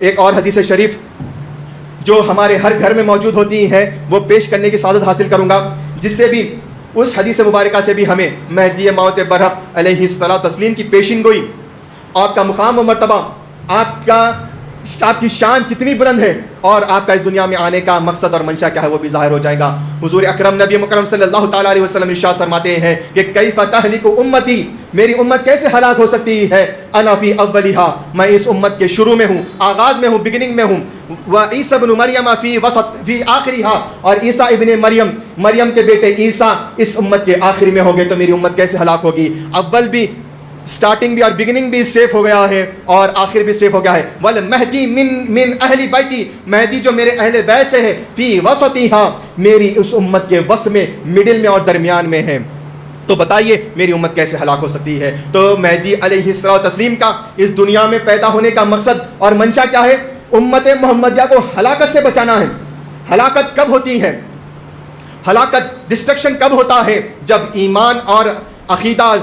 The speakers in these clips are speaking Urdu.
ایک اور حدیث شریف جو ہمارے ہر گھر میں موجود ہوتی ہیں وہ پیش کرنے کی سعادت حاصل کروں گا، جس سے بھی اس حدیث مبارکہ سے بھی ہمیں مہدی موت برحق علیہ الصلوۃ والتسلیم کی پیشین گوئی، آپ کا مقام و مرتبہ، آپ کی شان کتنی بلند ہے، اور آپ کا اس دنیا میں آنے کا مقصد اور منشا کیا ہے وہ بھی ظاہر ہو جائے گا۔ حضور اکرم نبی مکرم صلی اللہ تعالیٰ علیہ وسلم ارشاد فرماتے ہیں کہ کیف تہلک امتی، میری امت کیسے ہلاک ہو سکتی ہے، انا فی اولیہا، میں اس امت کے شروع میں ہوں، آغاز میں ہوں، بگننگ میں ہوں، وعیسی ابن مریم فی وسط فی آخریہا، اور عیسیٰ ابن مریم کے بیٹے عیسیٰ اس امت کے آخری میں ہو گئے تو میری امت کیسے ہلاک ہوگی؟ اول بھی، سٹارٹنگ بھی اور بگننگ بھی سیف ہو گیا ہے اور آخر بھی سیف ہو گیا ہے۔ والمہدی من اہل بیتی، مہدی جو میرے اہل بیت سے ہے، فی وسطیہا، میری اس امت کے وسط میں، مڈل میں اور درمیان میں ہے، تو بتائیے میری امت کیسے ہلاک ہو سکتی ہے؟ تو مہدی علیہ الصلوۃ والتسلیم کا اس دنیا میں پیدا ہونے کا مقصد اور منشا کیا ہے؟ امت محمدیہ کو ہلاکت سے بچانا ہے۔ ہلاکت کب ہوتی ہے؟ ہلاکت، ڈسٹرکشن کب ہوتا ہے؟ جب ایمان اور عقیدہ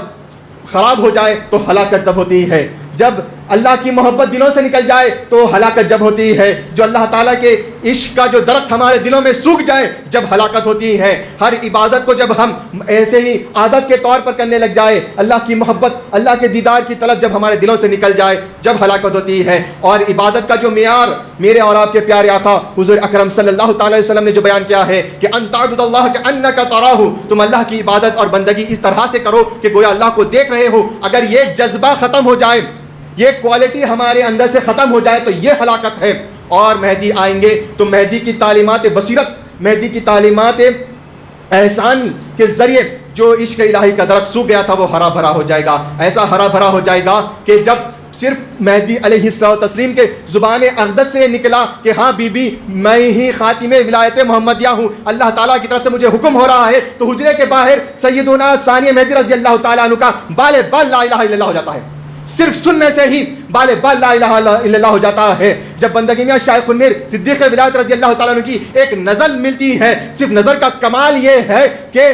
خراب ہو جائے تو ہلاکت تب ہوتی ہے، جب اللہ کی محبت دلوں سے نکل جائے تو ہلاکت جب ہوتی ہے، جو اللہ تعالیٰ کے عشق کا جو درخت ہمارے دلوں میں سوکھ جائے جب ہلاکت ہوتی ہے، ہر عبادت کو جب ہم ایسے ہی عادت کے طور پر کرنے لگ جائے، اللہ کی محبت، اللہ کے دیدار کی طلب جب ہمارے دلوں سے نکل جائے جب ہلاکت ہوتی ہے۔ اور عبادت کا جو معیار میرے اور آپ کے پیارے آقا حضور اکرم صلی اللہ تعالیٰ علیہ وسلم نے جو بیان کیا ہے کہ ان تعبد اللہ کأنک تراہ، تم اللہ کی عبادت اور بندگی اس طرح سے کرو کہ گویا اللہ کو دیکھ رہے ہو، اگر یہ جذبہ ختم ہو جائے، یہ کوالٹی ہمارے اندر سے ختم ہو جائے تو یہ ہلاکت ہے۔ اور مہدی آئیں گے تو مہدی کی تعلیمات بصیرت، مہدی کی تعلیمات احسان کے ذریعے جو عشق الہی کا درخت سوکھ گیا تھا وہ ہرا بھرا ہو جائے گا، ایسا ہرا بھرا ہو جائے گا کہ جب صرف مہدی علیہ الصلوۃ والتسلیم کے زبان اقدس سے نکلا کہ ہاں بی بی میں ہی خاتم ولایت محمدیہ ہوں، اللہ تعالیٰ کی طرف سے مجھے حکم ہو رہا ہے، تو حجرے کے باہر سیدنا ثانی مہدی رضی اللہ تعالیٰ عنہ کا بال بال لا الہ الا اللہ ہو جاتا ہے، صرف سننے سے ہی بال بال لا الہ الا اللہ ہو جاتا ہے۔ جب بندگی میں شیخ المیر صدیق ولایت رضی اللہ تعالیٰ عنہ کی ایک نزل ملتی ہے، صرف نظر کا کمال یہ ہے کہ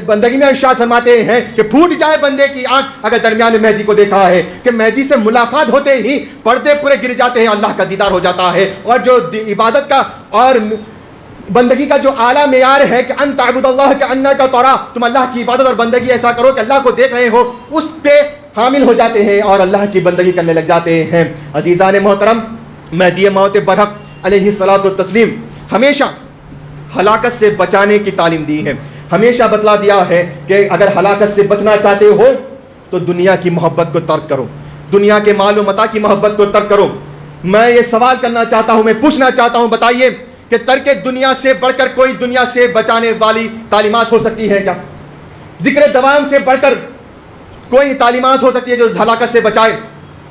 بندگی میں ارشاد فرماتے ہیں کہ پھوٹ جائے بندے کی آنکھ اگر درمیان مہدی کو دیکھا ہے، کہ مہدی سے ملاقات ہوتے ہی پردے پورے گر جاتے ہیں، اللہ کا دیدار ہو جاتا ہے۔ اور جو عبادت کا اور بندگی کا جو اعلیٰ معیار ہے کہ ان تعبد اللہ کأنک تراہ، تم اللہ کی عبادت اور بندگی ایسا کرو کہ اللہ کو دیکھ رہے ہو، اس پہ حامل ہو جاتے ہیں اور اللہ کی بندگی کرنے لگ جاتے ہیں۔ عزیزان محترم، مہدی موت برحق علیہ الصلوۃ والتسلیم ہمیشہ ہلاکت سے بچانے کی تعلیم دی ہے، ہمیشہ بتلا دیا ہے کہ اگر ہلاکت سے بچنا چاہتے ہو تو دنیا کی محبت کو ترک کرو، دنیا کے مال و متاع کی محبت کو ترک کرو۔ میں یہ سوال کرنا چاہتا ہوں، میں پوچھنا چاہتا ہوں، بتائیے کہ ترک دنیا سے بڑھ کر کوئی دنیا سے بچانے والی تعلیمات ہو سکتی ہے کیا؟ ذکر دوام سے بڑھ کر کوئی تعلیمات ہو سکتی ہے جو ہلاکت سے بچائے؟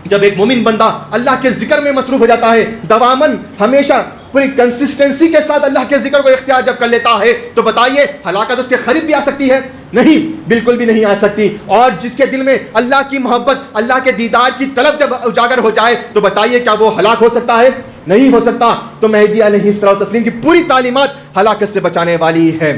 جب ایک مومن بندہ اللہ کے ذکر میں مصروف ہو جاتا ہے، دواماً ہمیشہ پوری کنسسٹنسی کے ساتھ اللہ کے ذکر کو اختیار جب کر لیتا ہے، تو بتائیے ہلاکت اس کے قریب بھی آ سکتی ہے؟ نہیں، بالکل بھی نہیں آ سکتی۔ اور جس کے دل میں اللہ کی محبت، اللہ کے دیدار کی طلب جب اجاگر ہو جائے تو بتائیے کیا وہ ہلاک ہو سکتا ہے؟ نہیں ہو سکتا۔ تو مہدی علیہ الصلوۃ والتسلیم کی پوری تعلیمات ہلاکت سے بچانے والی ہے۔